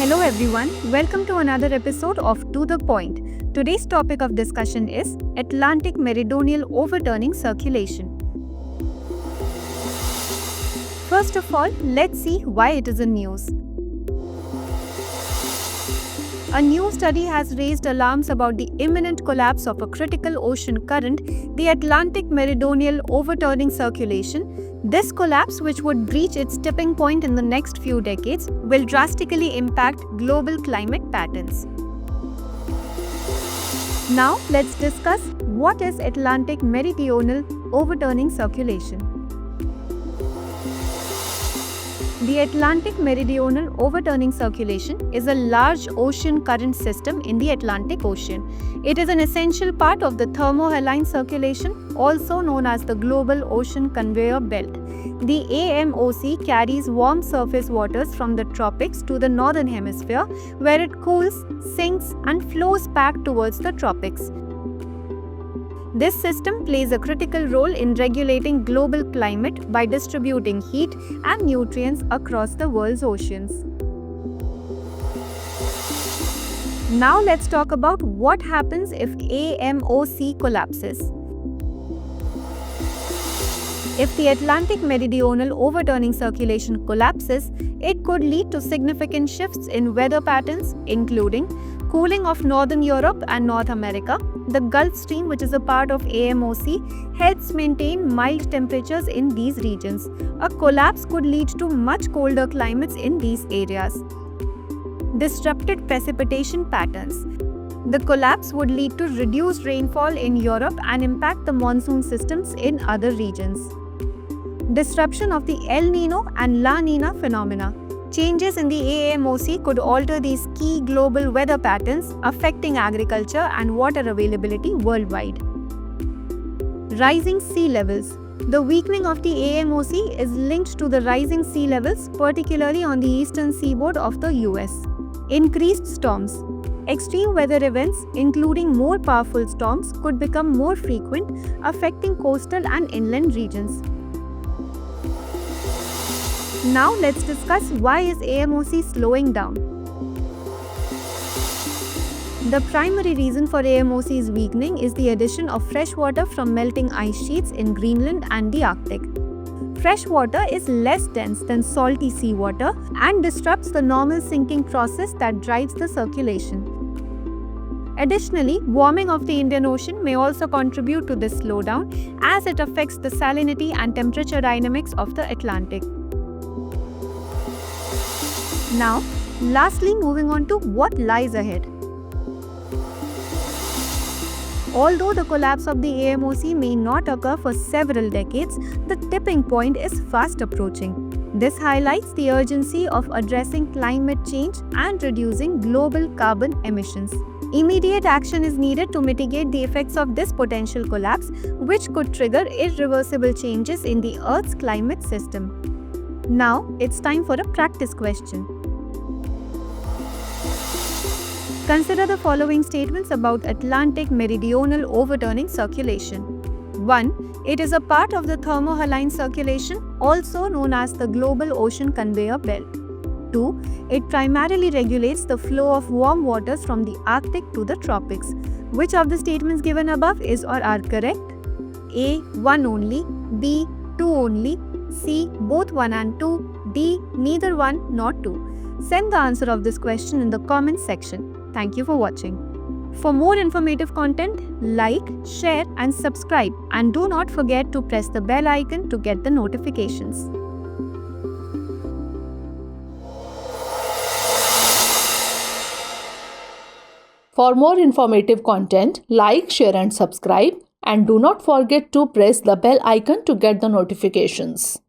Hello everyone, welcome to another episode of To The Point. Today's topic of discussion is Atlantic Meridional Overturning Circulation. First of all, let's see why it is in news. A new study has raised alarms about the imminent collapse of a critical ocean current, the Atlantic Meridional Overturning Circulation. This collapse, which would reach its tipping point in the next few decades, will drastically impact global climate patterns. Now, let's discuss what is Atlantic Meridional Overturning Circulation. The Atlantic Meridional Overturning Circulation is a large ocean current system in the Atlantic Ocean. It is an essential part of the thermohaline circulation, also known as the Global Ocean Conveyor Belt. The AMOC carries warm surface waters from the tropics to the northern hemisphere, where it cools, sinks, and flows back towards the tropics. This system plays a critical role in regulating global climate by distributing heat and nutrients across the world's oceans. Now let's talk about what happens if AMOC collapses. If the Atlantic Meridional Overturning Circulation collapses, it could lead to significant shifts in weather patterns, including cooling of northern Europe and North America. The Gulf Stream, which is a part of AMOC, helps maintain mild temperatures in these regions. A collapse could lead to much colder climates in these areas. Disrupted precipitation patterns. The collapse would lead to reduced rainfall in Europe and impact the monsoon systems in other regions. Disruption of the El Nino and La Nina phenomena. Changes in the AMOC could alter these key global weather patterns, affecting agriculture and water availability worldwide. Rising sea levels. The weakening of the AMOC is linked to the rising sea levels, particularly on the eastern seaboard of the US. Increased storms. Extreme weather events, including more powerful storms, could become more frequent, affecting coastal and inland regions. Now let's discuss why is AMOC slowing down. The primary reason for AMOC's weakening is the addition of fresh water from melting ice sheets in Greenland and the Arctic. Fresh water is less dense than salty seawater and disrupts the normal sinking process that drives the circulation. Additionally, warming of the Indian Ocean may also contribute to this slowdown as it affects the salinity and temperature dynamics of the Atlantic. Now, lastly, moving on to what lies ahead. Although the collapse of the AMOC may not occur for several decades, the tipping point is fast approaching. This highlights the urgency of addressing climate change and reducing global carbon emissions. Immediate action is needed to mitigate the effects of this potential collapse, which could trigger irreversible changes in the Earth's climate system. Now, it's time for a practice question. Consider the following statements about Atlantic Meridional Overturning Circulation. 1. It is a part of the thermohaline circulation, also known as the Global Ocean Conveyor Belt. 2. It primarily regulates the flow of warm waters from the Arctic to the tropics. Which of the statements given above is or are correct? A. 1 only. B. 2 only. C. Both 1 and 2. D. Neither 1 nor 2. Send the answer of this question in the comment section. Thank you for watching. For more informative content, like, share and subscribe, and do not forget to press the bell icon to get the notifications. For more informative content, like, share and subscribe, and do not forget to press the bell icon to get the notifications.